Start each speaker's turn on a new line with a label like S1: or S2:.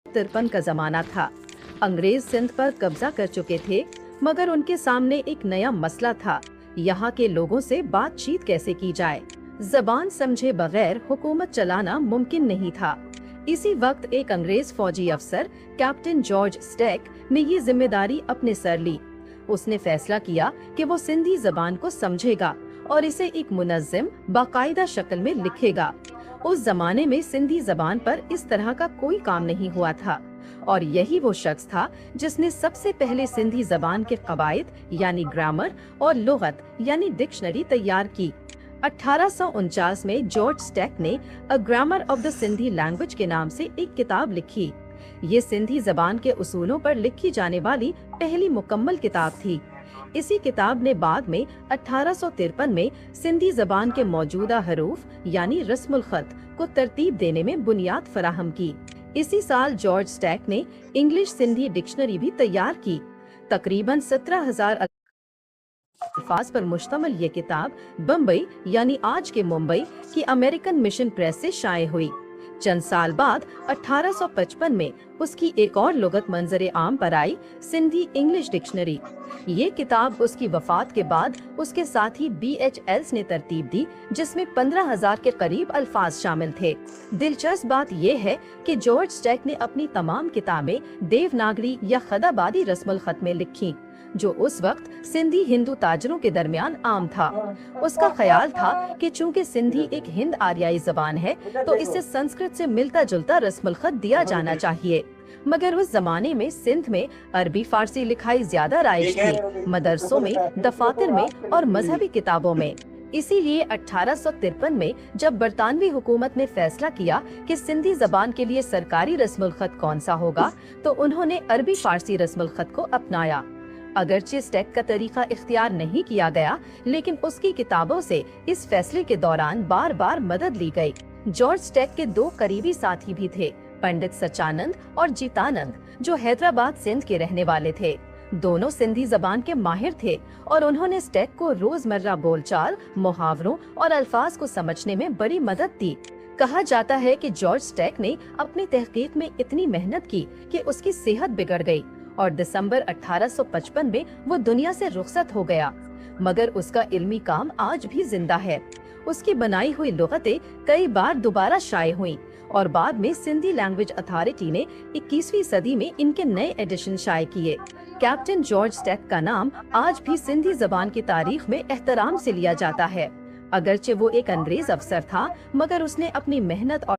S1: 53 का जमाना था। अंग्रेज सिंध पर कब्जा कर चुके थे, मगर उनके सामने एक नया मसला था, यहाँ के लोगों से बातचीत कैसे की जाए। जबान समझे बगैर हुकूमत चलाना मुमकिन नहीं था। इसी वक्त एक अंग्रेज फौजी अफसर कैप्टन जॉर्ज स्टैक ने ये जिम्मेदारी अपने सर ली। उसने फैसला किया कि वो सिंधी जबान को समझेगा और इसे एक मुनज़्ज़म बाकायदा शक्ल में लिखेगा। उस जमाने में सिंधी जबान पर इस तरह का कोई काम नहीं हुआ था, और यही वो शख्स था जिसने सबसे पहले सिंधी जबान के कवायद यानी ग्रामर और लुगत यानी डिक्शनरी तैयार की। 1849 में जॉर्ज स्टैक ने a grammar of the Sindhi language के नाम से एक किताब लिखी। ये सिंधी जबान के उसूलों पर लिखी जाने वाली पहली मुकम्मल किताब थी। इसी किताब ने बाद में 1853 में सिंधी जबान के मौजूदा हरूफ यानी रस्मुल खत को तरतीब देने में बुनियाद फराहम की। इसी साल जॉर्ज स्टैक ने इंग्लिश सिंधी डिक्शनरी भी तैयार की। तकरीबन 17,000 अल्फाज पर मुश्तमिल ये किताब बम्बई यानी आज के मुंबई की अमेरिकन मिशन प्रेस से शाये हुई। चंद साल बाद 1855 में उसकी एक और लुगत मंजरे आम पर आई, सिंधी इंग्लिश डिक्शनरी। ये किताब उसकी वफात के बाद उसके साथी BH ने तरतीब दी, जिसमें 15,000 के करीब अल्फाज शामिल थे। दिलचस्प बात यह है कि जॉर्ज स्टैक ने अपनी तमाम किताबें देवनागरी या खदाबादी रस्मुल खत में लिखी, जो उस वक्त सिंधी हिंदू ताजरों के दरमियान आम था। उसका ख्याल था कि चूंकि सिंधी एक हिंद आर्याई जबान है, तो इसे संस्कृत से मिलता जुलता रस्मुल खत दिया जाना चाहिए। मगर उस जमाने में सिंध में अरबी फारसी लिखाई ज्यादा राइज थी, मदरसों में, दफातर में और मजहबी किताबों में। इसीलिए 1853 में जब बरतानवी हुकूमत ने फैसला किया कि सिंधी जबान के लिए सरकारी रस्मुल खत कौन सा होगा, तो उन्होंने अरबी फारसी रस्मुल खत को अपनाया। अगरचे स्टैक का तरीका इख्तियार नहीं किया गया, लेकिन उसकी किताबों से इस फैसले के दौरान बार बार मदद ली गई। जॉर्ज स्टैक के दो करीबी साथी भी थे, पंडित सचानंद और जीतानंद, जो हैदराबाद सिंध के रहने वाले थे। दोनों सिंधी जबान के माहिर थे और उन्होंने स्टैक को रोजमर्रा बोलचाल, मुहावरों और अल्फाज को समझने में बड़ी मदद दी। कहा जाता है कि जॉर्ज स्टैक ने अपनी तहकीक में इतनी मेहनत की कि उसकी सेहत बिगड़ गई और दिसंबर 1855 में वो दुनिया से रुखसत हो गया। मगर उसका इल्मी काम आज भी जिंदा है। उसकी बनाई हुई लुगतें कई बार दोबारा शाये हुई और बाद में सिंधी लैंग्वेज अथॉरिटी ने 21वीं सदी में इनके नए एडिशन शाये किए। कैप्टन जॉर्ज स्टैक का नाम आज भी सिंधी जबान की तारीख में एहतराम से लिया जाता है। अगरचे वो एक अंग्रेज अफसर था, मगर उसने अपनी मेहनत और